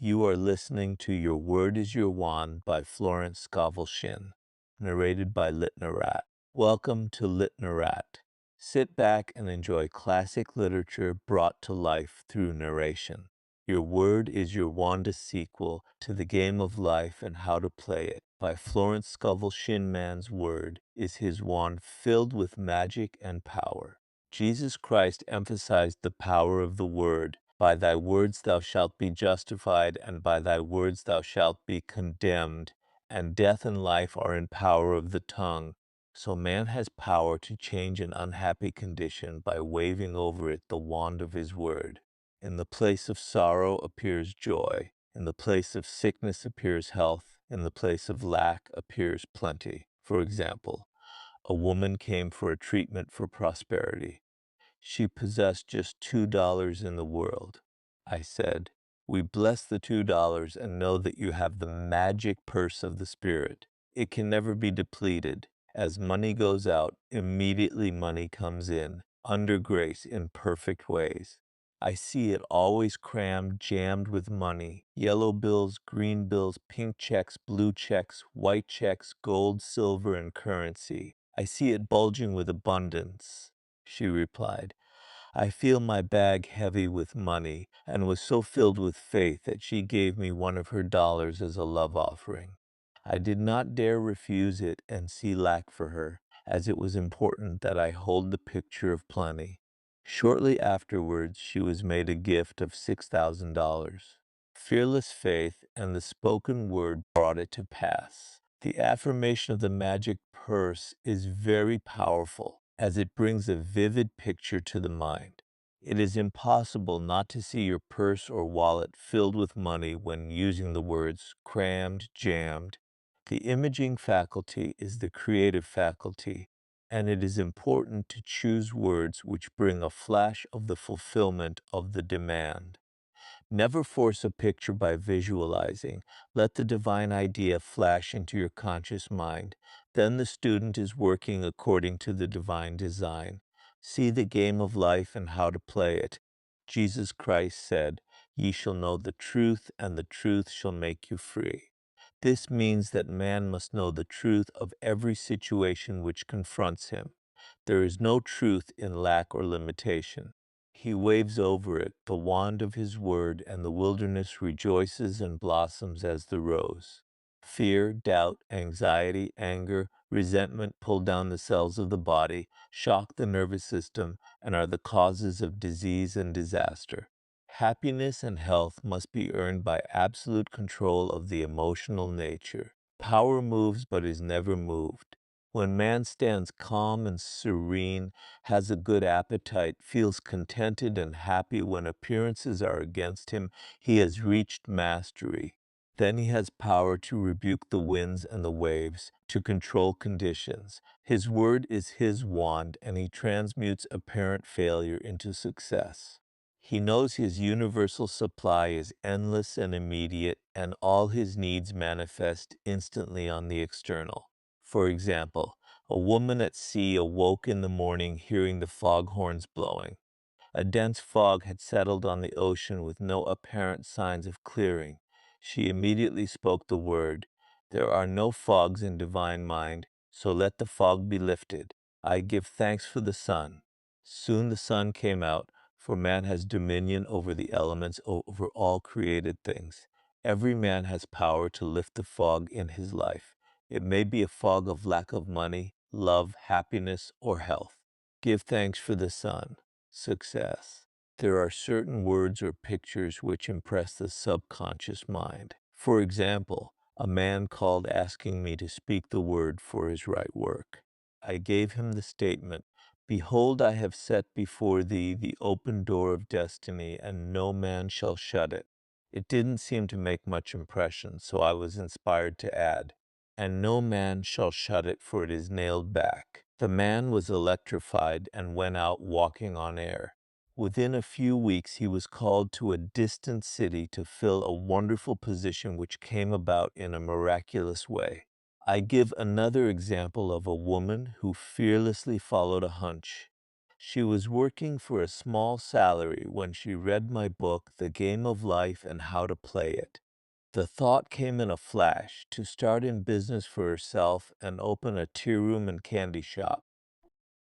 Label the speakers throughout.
Speaker 1: You are listening to Your Word is Your Wand by Florence Scovel Shinn, narrated by Litnarrate. Welcome to Litnarrate. Sit back and enjoy classic literature brought to life through narration. Your Word is Your Wand, sequel to The Game of Life and How to Play It by Florence Scovel Shinn. Man's word is his wand filled with magic and power. Jesus Christ emphasized the power of the word. By thy words thou shalt be justified, and by thy words thou shalt be condemned. And death and life are in power of the tongue. So man has power to change an unhappy condition by waving over it the wand of his word. In the place of sorrow appears joy. In the place of sickness appears health. In the place of lack appears plenty. For example, a woman came for a treatment for prosperity. She possessed just $2 in the world. I said, "We bless the $2 and know that you have the magic purse of the Spirit. It can never be depleted. As money goes out, immediately money comes in, under grace in perfect ways. I see it always crammed, jammed with money, yellow bills, green bills, pink checks, blue checks, white checks, gold, silver, and currency. I see it bulging with abundance." She replied, "I feel my bag heavy with money," and was so filled with faith that she gave me one of her dollars as a love offering. I did not dare refuse it and see lack for her, as it was important that I hold the picture of plenty. Shortly afterwards, she was made a gift of $6,000. Fearless faith and the spoken word brought it to pass. The affirmation of the magic purse is very powerful, as it brings a vivid picture to the mind. It is impossible not to see your purse or wallet filled with money when using the words crammed, jammed. The imaging faculty is the creative faculty, and it is important to choose words which bring a flash of the fulfillment of the demand. Never force a picture by visualizing. Let the divine idea flash into your conscious mind. Then the student is working according to the divine design. See the game of life and how to play it. Jesus Christ said, "Ye shall know the truth, and the truth shall make you free." This means that man must know the truth of every situation which confronts him. There is no truth in lack or limitation. He waves over it the wand of his word, and the wilderness rejoices and blossoms as the rose. Fear, doubt, anxiety, anger, resentment pull down the cells of the body, shock the nervous system, and are the causes of disease and disaster. Happiness and health must be earned by absolute control of the emotional nature. Power moves but is never moved. When man stands calm and serene, has a good appetite, feels contented and happy when appearances are against him, he has reached mastery. Then he has power to rebuke the winds and the waves, to control conditions. His word is his wand, and he transmutes apparent failure into success. He knows his universal supply is endless and immediate, and all his needs manifest instantly on the external. For example, a woman at sea awoke in the morning hearing the foghorns blowing. A dense fog had settled on the ocean with no apparent signs of clearing. She immediately spoke the word, "There are no fogs in divine mind, so let the fog be lifted. I give thanks for the sun." Soon the sun came out, for man has dominion over the elements, over all created things. Every man has power to lift the fog in his life. It may be a fog of lack of money, love, happiness, or health. Give thanks for the sun. Success. There are certain words or pictures which impress the subconscious mind. For example, a man called asking me to speak the word for his right work. I gave him the statement, "Behold, I have set before thee the open door of destiny, and no man shall shut it." It didn't seem to make much impression, so I was inspired to add, "And no man shall shut it, for it is nailed back." The man was electrified and went out walking on air. Within a few weeks, he was called to a distant city to fill a wonderful position which came about in a miraculous way. I give another example of a woman who fearlessly followed a hunch. She was working for a small salary when she read my book, The Game of Life and How to Play It. The thought came in a flash to start in business for herself and open a tea room and candy shop.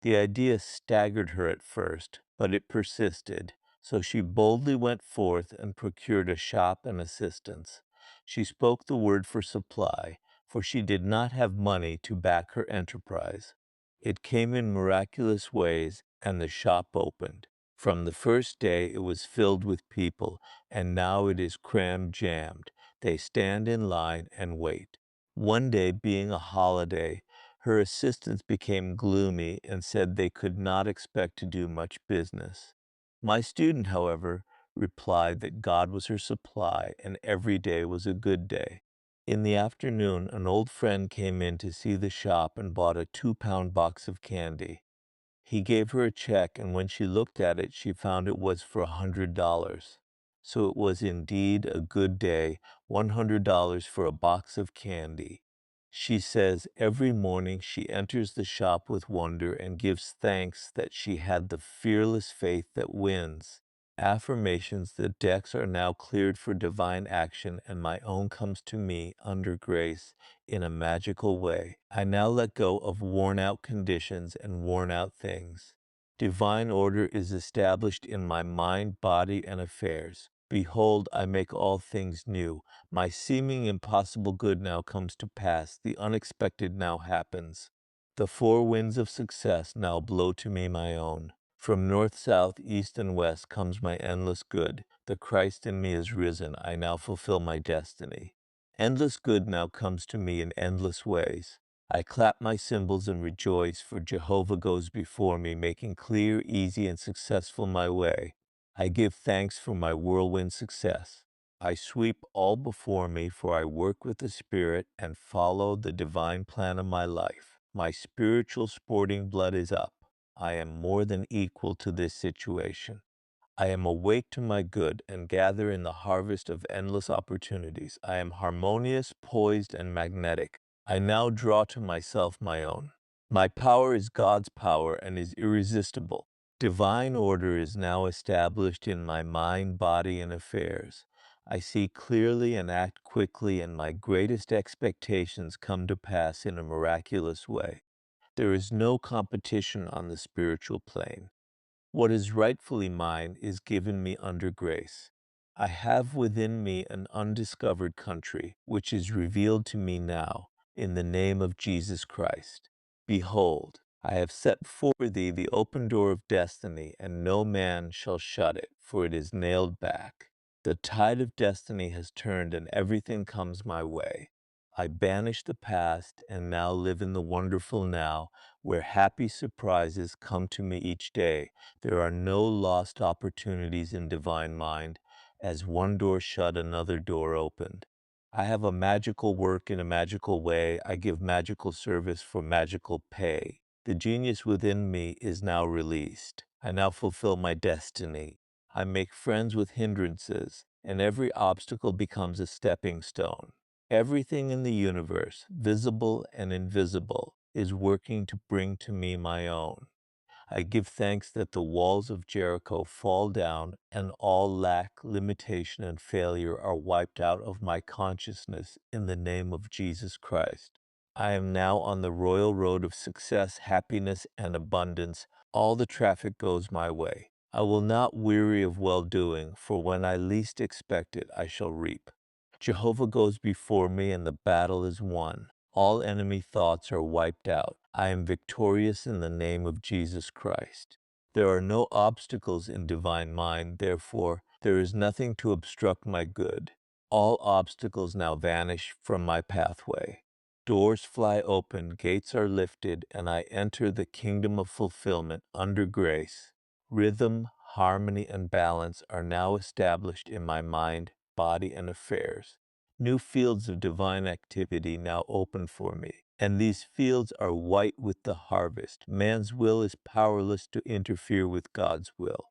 Speaker 1: The idea staggered her at first, but it persisted, so she boldly went forth and procured a shop and assistants. She spoke the word for supply, for she did not have money to back her enterprise. It came in miraculous ways, and the shop opened. From the first day it was filled with people, and now it is crammed jammed. They stand in line and wait. One day, being a holiday, her assistants became gloomy and said they could not expect to do much business. My student, however, replied that God was her supply and every day was a good day. In the afternoon, an old friend came in to see the shop and bought a 2-pound box of candy. He gave her a check, and when she looked at it, she found it was for $100. So it was indeed a good day, $100 for a box of candy. She says every morning she enters the shop with wonder and gives thanks that she had the fearless faith that wins. Affirmations, the decks are now cleared for divine action, and my own comes to me under grace in a magical way. I now let go of worn-out conditions and worn-out things. Divine order is established in my mind, body, and affairs. Behold, I make all things new. My seeming impossible good now comes to pass. The unexpected now happens. The four winds of success now blow to me my own. From north, south, east, and west comes my endless good. The Christ in me is risen. I now fulfill my destiny. Endless good now comes to me in endless ways. I clap my cymbals and rejoice, for Jehovah goes before me, making clear, easy, and successful my way. I give thanks for my whirlwind success. I sweep all before me, for I work with the Spirit and follow the divine plan of my life. My spiritual sporting blood is up. I am more than equal to this situation. I am awake to my good and gather in the harvest of endless opportunities. I am harmonious, poised, and magnetic. I now draw to myself my own. My power is God's power and is irresistible. Divine order is now established in my mind, body, and affairs. I see clearly and act quickly, and my greatest expectations come to pass in a miraculous way. There is no competition on the spiritual plane. What is rightfully mine is given me under grace. I have within me an undiscovered country, which is revealed to me now, in the name of Jesus Christ. Behold, I have set before thee the open door of destiny, and no man shall shut it, for it is nailed back. The tide of destiny has turned, and everything comes my way. I banish the past, and now live in the wonderful now, where happy surprises come to me each day. There are no lost opportunities in divine mind. As one door shut, another door opened. I have a magical work in a magical way. I give magical service for magical pay. The genius within me is now released. I now fulfill my destiny. I make friends with hindrances, and every obstacle becomes a stepping stone. Everything in the universe, visible and invisible, is working to bring to me my own. I give thanks that the walls of Jericho fall down and all lack, limitation, and failure are wiped out of my consciousness in the name of Jesus Christ. I am now on the royal road of success, happiness, and abundance. All the traffic goes my way. I will not weary of well-doing, for when I least expect it, I shall reap. Jehovah goes before me, and the battle is won. All enemy thoughts are wiped out. I am victorious in the name of Jesus Christ. There are no obstacles in divine mind, therefore there is nothing to obstruct my good. All obstacles now vanish from my pathway. Doors fly open, gates are lifted, and I enter the kingdom of fulfillment under grace. Rhythm, harmony, and balance are now established in my mind, body, and affairs. New fields of divine activity now open for me, and these fields are white with the harvest. Man's will is powerless to interfere with God's will.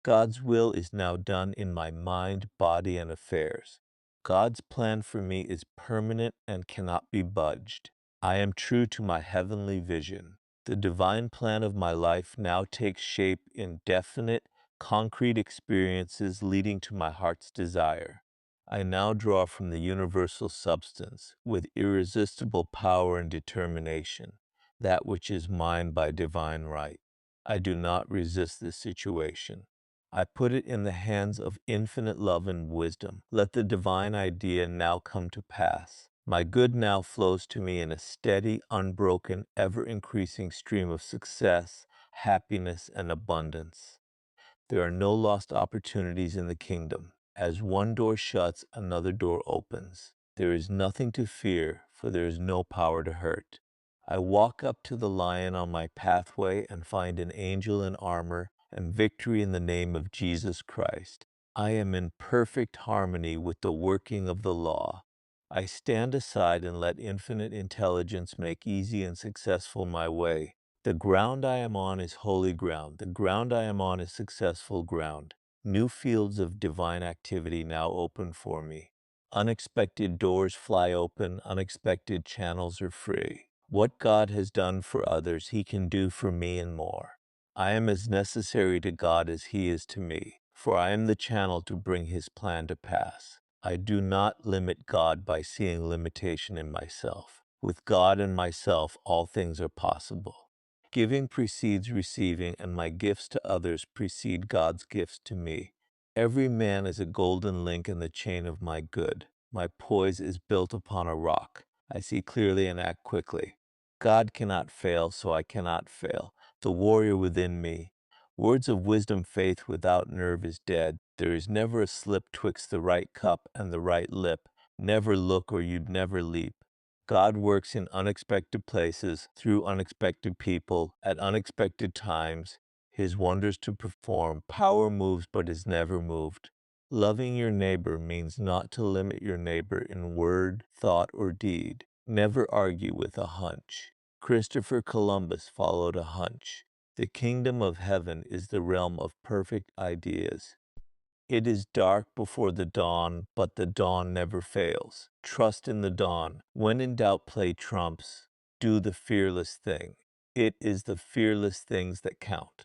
Speaker 1: God's will is now done in my mind, body, and affairs. God's plan for me is permanent and cannot be budged. I am true to my heavenly vision. The divine plan of my life now takes shape in definite, concrete experiences leading to my heart's desire. I now draw from the universal substance with irresistible power and determination, that which is mine by divine right. I do not resist this situation. I put it in the hands of infinite love and wisdom. Let the divine idea now come to pass. My good now flows to me in a steady, unbroken, ever-increasing stream of success, happiness, and abundance. There are no lost opportunities in the kingdom. As one door shuts, another door opens. There is nothing to fear, for there is no power to hurt. I walk up to the lion on my pathway and find an angel in armor and victory in the name of Jesus Christ. I am in perfect harmony with the working of the law. I stand aside and let infinite intelligence make easy and successful my way. The ground I am on is holy ground. The ground I am on is successful ground. New fields of divine activity now open for me. Unexpected doors fly open, unexpected channels are free. What God has done for others, He can do for me and more. I am as necessary to God as He is to me, for I am the channel to bring His plan to pass. I do not limit God by seeing limitation in myself. With God and myself, all things are possible. Giving precedes receiving, and my gifts to others precede God's gifts to me. Every man is a golden link in the chain of my good. My poise is built upon a rock. I see clearly and act quickly. God cannot fail, so I cannot fail. The warrior within me. Words of wisdom, faith without nerve is dead. There is never a slip twixt the right cup and the right lip. Never look or you'd never leap. God works in unexpected places, through unexpected people, at unexpected times, His wonders to perform. Power moves but is never moved. Loving your neighbor means not to limit your neighbor in word, thought, or deed. Never argue with a hunch. Christopher Columbus followed a hunch. The kingdom of heaven is the realm of perfect ideas. It is dark before the dawn, but the dawn never fails. Trust in the dawn. When in doubt, play trumps. Do the fearless thing. It is the fearless things that count.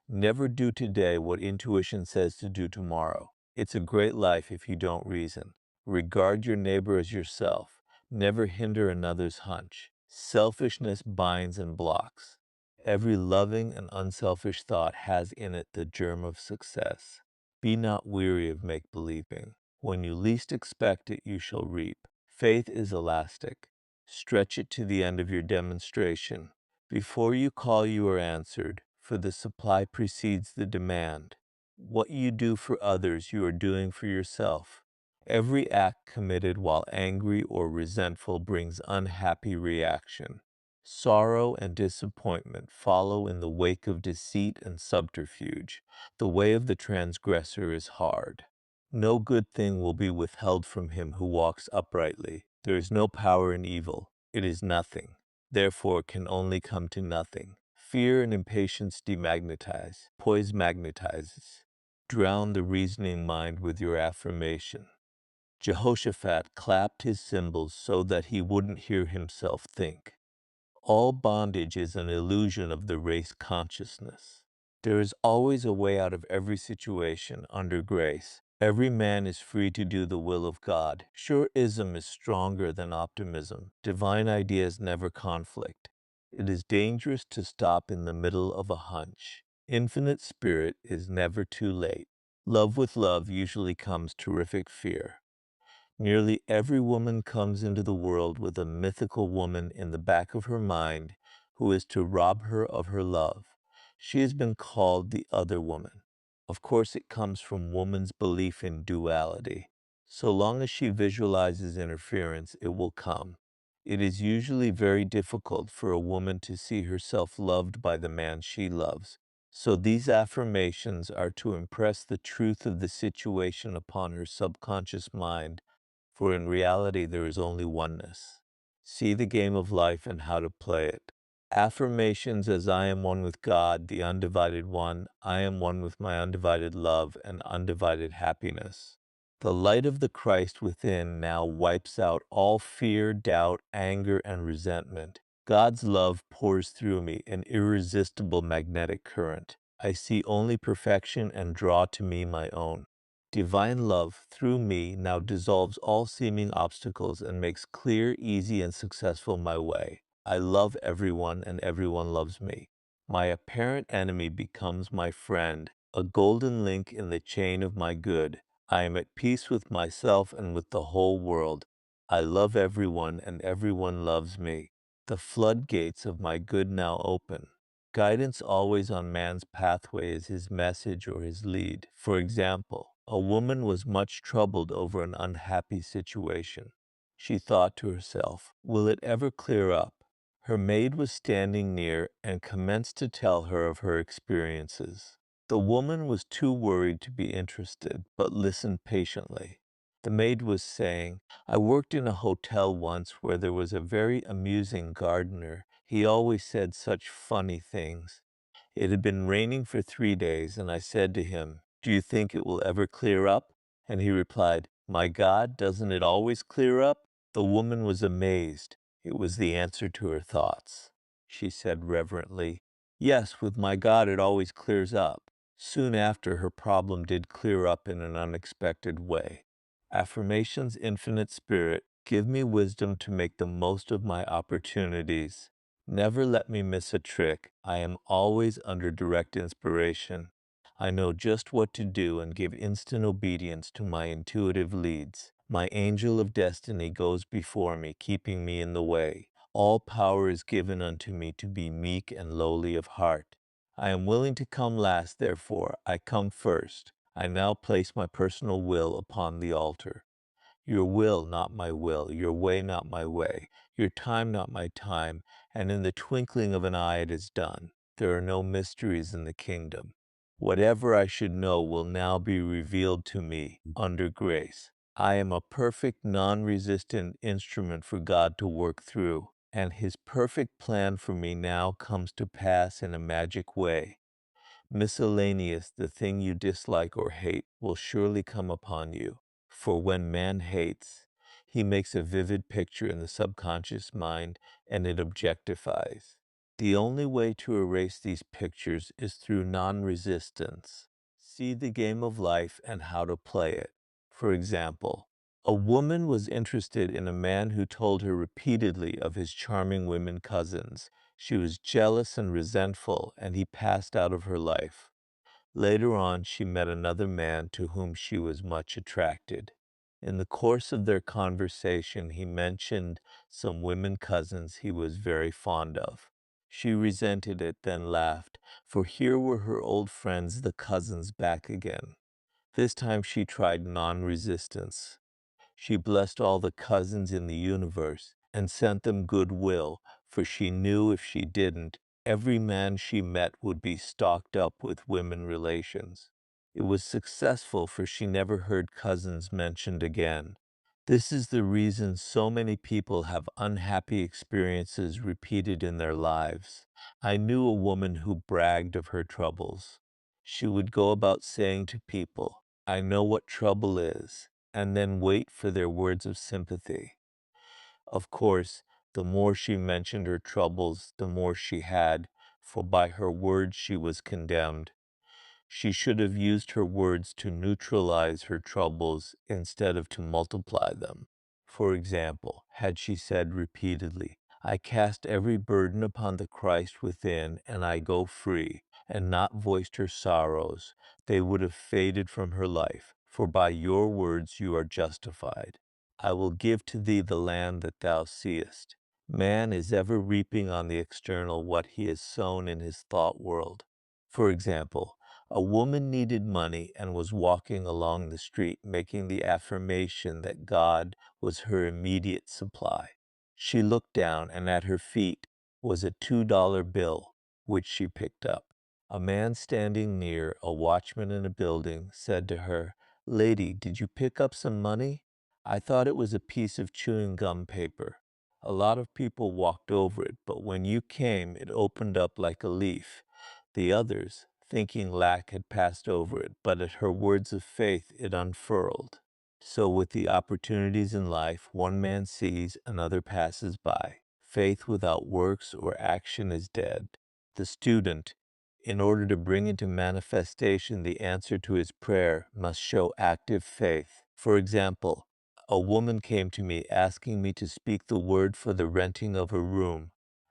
Speaker 1: Never do today what intuition says to do tomorrow. It's a great life if you don't reason. Regard your neighbor as yourself. Never hinder another's hunch. Selfishness binds and blocks. Every loving and unselfish thought has in it the germ of success. Be not weary of make-believing. When you least expect it, you shall reap. Faith is elastic. Stretch it to the end of your demonstration. Before you call, you are answered, for the supply precedes the demand. What you do for others, you are doing for yourself. Every act committed while angry or resentful brings unhappy reaction. Sorrow and disappointment follow in the wake of deceit and subterfuge. The way of the transgressor is hard. No good thing will be withheld from him who walks uprightly. There is no power in evil. It is nothing. Therefore can only come to nothing. Fear and impatience demagnetize. Poise magnetizes. Drown the reasoning mind with your affirmation. Jehoshaphat clapped his cymbals so that he wouldn't hear himself think. All bondage is an illusion of the race consciousness. There is always a way out of every situation under grace. Every man is free to do the will of God. Sure ism is stronger than optimism. Divine ideas never conflict. It is dangerous to stop in the middle of a hunch. Infinite spirit is never too late. Love with love usually comes terrific fear. Nearly every woman comes into the world with a mythical woman in the back of her mind who is to rob her of her love. She has been called the other woman. Of course, it comes from woman's belief in duality. So long as she visualizes interference, it will come. It is usually very difficult for a woman to see herself loved by the man she loves. So these affirmations are to impress the truth of the situation upon her subconscious mind, for in reality there is only oneness. See the game of life and how to play it. Affirmations as I am one with God, the undivided one, I am one with my undivided love and undivided happiness. The light of the Christ within now wipes out all fear, doubt, anger, and resentment. God's love pours through me, an irresistible magnetic current. I see only perfection and draw to me my own. Divine love through me now dissolves all seeming obstacles and makes clear, easy, and successful my way. I love everyone and everyone loves me. My apparent enemy becomes my friend, a golden link in the chain of my good. I am at peace with myself and with the whole world. I love everyone and everyone loves me. The floodgates of my good now open. Guidance always on man's pathway is his message or his lead. For example, a woman was much troubled over an unhappy situation. She thought to herself, "Will it ever clear up?" Her maid was standing near and commenced to tell her of her experiences. The woman was too worried to be interested, but listened patiently. The maid was saying, "I worked in a hotel once where there was a very amusing gardener. He always said such funny things. It had been raining for 3 days, and I said to him, 'Do you think it will ever clear up?' And he replied, 'My God, doesn't it always clear up?'" The woman was amazed. It was the answer to her thoughts. She said reverently, "Yes, with my God it always clears up." Soon after, her problem did clear up in an unexpected way. Affirmations, Infinite Spirit, give me wisdom to make the most of my opportunities. Never let me miss a trick. I am always under direct inspiration. I know just what to do and give instant obedience to my intuitive leads. My angel of destiny goes before me, keeping me in the way. All power is given unto me to be meek and lowly of heart. I am willing to come last, therefore I come first. I now place my personal will upon the altar. Your will, not my will, your way, not my way, your time, not my time, and in the twinkling of an eye it is done. There are no mysteries in the kingdom. Whatever I should know will now be revealed to me under grace. I am a perfect, non-resistant instrument for God to work through, and His perfect plan for me now comes to pass in a magic way. Miscellaneous, the thing you dislike or hate, will surely come upon you. For when man hates, he makes a vivid picture in the subconscious mind and it objectifies. The only way to erase these pictures is through non-resistance. See the game of life and how to play it. For example, a woman was interested in a man who told her repeatedly of his charming women cousins. She was jealous and resentful, and he passed out of her life. Later on, she met another man to whom she was much attracted. In the course of their conversation, he mentioned some women cousins he was very fond of. She resented it, then laughed, for here were her old friends, the cousins, back again. This time she tried non-resistance. She blessed all the cousins in the universe and sent them goodwill, for she knew if she didn't, every man she met would be stocked up with women relations. It was successful, for she never heard cousins mentioned again. This is the reason so many people have unhappy experiences repeated in their lives. I knew a woman who bragged of her troubles. She would go about saying to people, "I know what trouble is," and then wait for their words of sympathy. Of course, the more she mentioned her troubles, the more she had, for by her words she was condemned. She should have used her words to neutralize her troubles instead of to multiply them. For example, had she said repeatedly, "I cast every burden upon the Christ within, and I go free," and not voiced her sorrows, they would have faded from her life. For by your words you are justified. I will give to thee the land that thou seest. Man is ever reaping on the external what he has sown in his thought world. For example, a woman needed money and was walking along the street making the affirmation that God was her immediate supply. She looked down, and at her feet was a $2 bill, which she picked up. A man standing near, a watchman in a building, said to her, "Lady, did you pick up some money? I thought it was a piece of chewing gum paper. A lot of people walked over it, but when you came, it opened up like a leaf. The others, thinking lack had passed over it, but at her words of faith it unfurled." So with the opportunities in life, one man sees, another passes by. faith without works or action is dead. The student, in order to bring into manifestation the answer to his prayer, must show active faith. For example, a woman came to me asking me to speak the word for the renting of a room.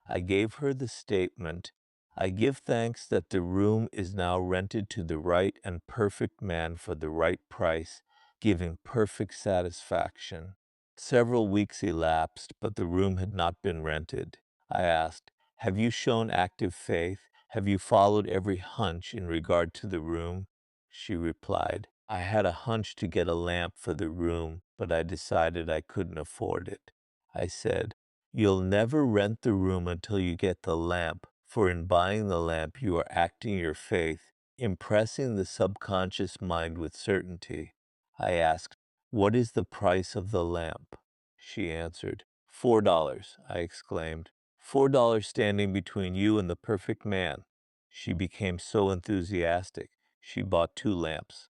Speaker 1: I gave her the statement, "I give thanks that the room is now rented to the right and perfect man for the right price, giving perfect satisfaction." Several weeks elapsed, but the room had not been rented. I asked, "Have you shown active faith? Have you followed every hunch in regard to the room?" She replied, "I had a hunch to get a lamp for the room, but I decided I couldn't afford it." I said, "You'll never rent the room until you get the lamp, for in buying the lamp you are acting your faith, impressing the subconscious mind with certainty." I asked, "What is the price of the lamp?" She answered, $4. I exclaimed, $4 standing between you and the perfect man. She became so enthusiastic, she bought 2 lamps.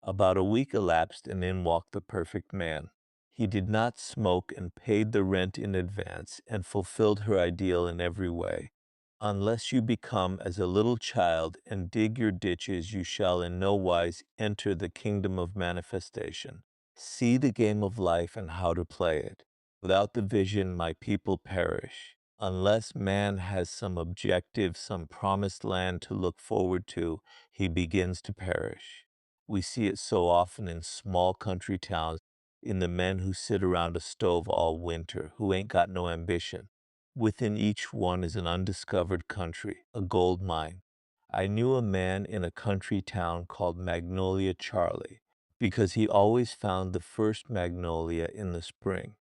Speaker 1: About a week elapsed, and in walked the perfect man. He did not smoke and paid the rent in advance and fulfilled her ideal in every way. Unless you become as a little child and dig your ditches, you shall in no wise enter the kingdom of manifestation. See the game of life and how to play it. Without the vision, my people perish. Unless man has some objective, some promised land to look forward to, he begins to perish. We see it so often in small country towns, in the men who sit around a stove all winter, who ain't got no ambition. Within each one is an undiscovered country, a gold mine. I knew a man in a country town called Magnolia Charlie, because he always found the first magnolia in the spring.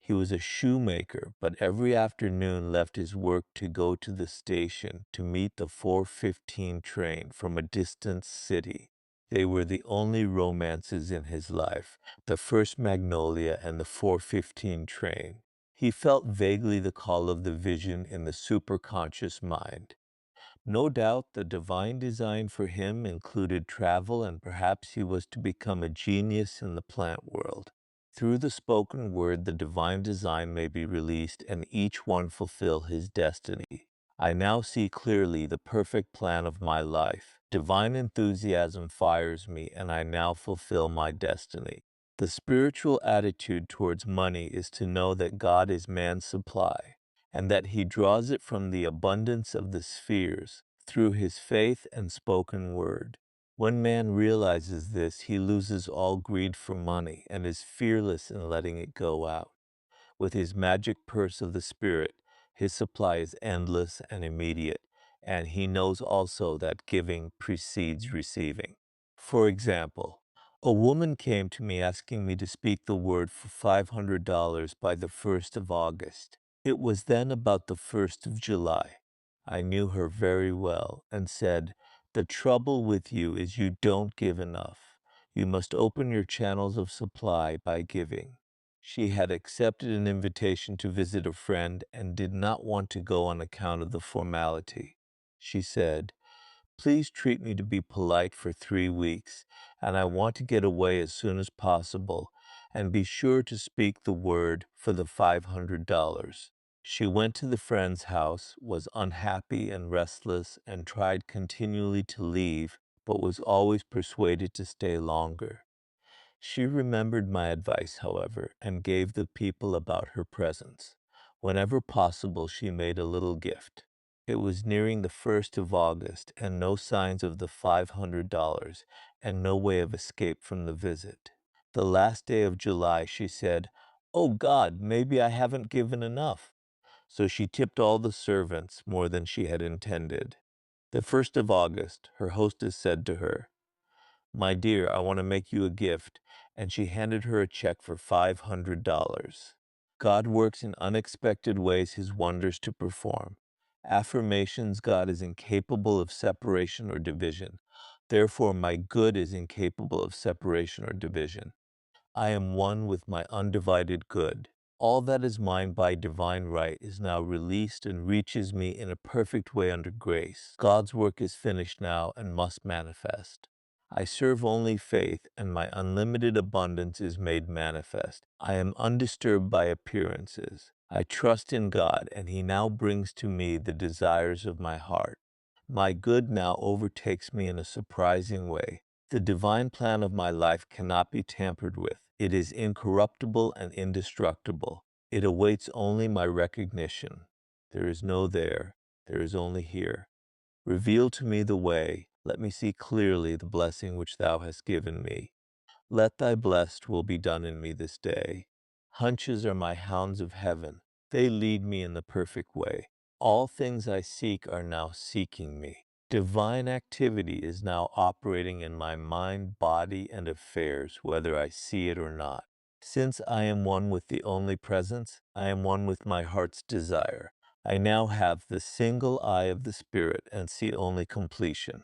Speaker 1: He was a shoemaker, but every afternoon left his work to go to the station to meet the 4:15 train from a distant city. They were the only romances in his life, the first magnolia and the 4:15 train. He felt vaguely the call of the vision in the superconscious mind. No doubt the divine design for him included travel, and perhaps he was to become a genius in the plant world. Through the spoken word, the divine design may be released and each one fulfill his destiny. I now see clearly the perfect plan of my life. Divine enthusiasm fires me, and I now fulfill my destiny. The spiritual attitude towards money is to know that God is man's supply, and that he draws it from the abundance of the spheres through his faith and spoken word. When man realizes this, he loses all greed for money and is fearless in letting it go out. With his magic purse of the Spirit, his supply is endless and immediate, and he knows also that giving precedes receiving. For example, a woman came to me asking me to speak the word for $500 by the 1st of August. It was then about the 1st of July. I knew her very well and said, "The trouble with you is you don't give enough. You must open your channels of supply by giving." She had accepted an invitation to visit a friend and did not want to go on account of the formality. She said, "Please treat me to be polite for 3 weeks, and I want to get away as soon as possible, and be sure to speak the word for the $500. She went to the friend's house, was unhappy and restless, and tried continually to leave, but was always persuaded to stay longer. She remembered my advice, however, and gave the people about her presence. Whenever possible, she made a little gift. It was nearing the 1st of August, and no signs of the $500, and no way of escape from the visit. The last day of July, she said, "Oh God, maybe I haven't given enough." So she tipped all the servants more than she had intended. The 1st of August, her hostess said to her, "My dear, I want to make you a gift," and she handed her a check for $500. God works in unexpected ways his wonders to perform. Affirmations: God is incapable of separation or division. Therefore, my good is incapable of separation or division. I am one with my undivided good. All that is mine by divine right is now released and reaches me in a perfect way under grace. God's work is finished now and must manifest. I serve only faith, and my unlimited abundance is made manifest. I am undisturbed by appearances. I trust in God, and He now brings to me the desires of my heart. My good now overtakes me in a surprising way. The divine plan of my life cannot be tampered with. It is incorruptible and indestructible. It awaits only my recognition. There is no there, there is only here. Reveal to me the way. Let me see clearly the blessing which thou hast given me. Let thy blessed will be done in me this day. Hunches are my hounds of heaven. They lead me in the perfect way. All things I seek are now seeking me. Divine activity is now operating in my mind, body, and affairs, whether I see it or not. Since I am one with the only presence, I am one with my heart's desire. I now have the single eye of the Spirit and see only completion.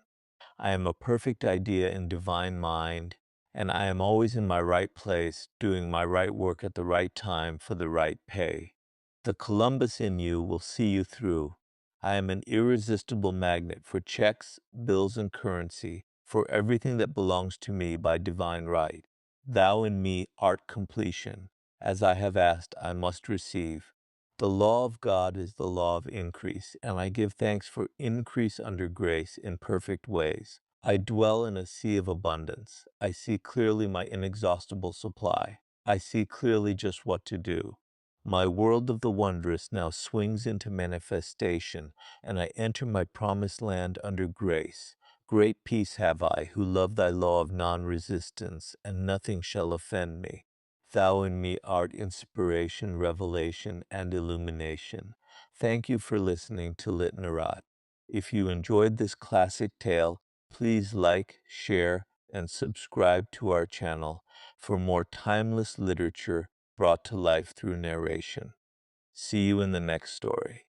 Speaker 1: I am a perfect idea in divine mind, and I am always in my right place, doing my right work at the right time for the right pay. The Columbus in you will see you through. I am an irresistible magnet for checks, bills, and currency, for everything that belongs to me by divine right. Thou in me art completion. As I have asked, I must receive. The law of God is the law of increase, and I give thanks for increase under grace in perfect ways. I dwell in a sea of abundance. I see clearly my inexhaustible supply. I see clearly just what to do. My world of the wondrous now swings into manifestation, and I enter my promised land under grace. Great peace have I, who love thy law of non-resistance, and nothing shall offend me. Thou in me art inspiration, revelation, and illumination. Thank you for listening to Litnarrate. If you enjoyed this classic tale, please like, share, and subscribe to our channel for more timeless literature brought to life through narration. See you in the next story.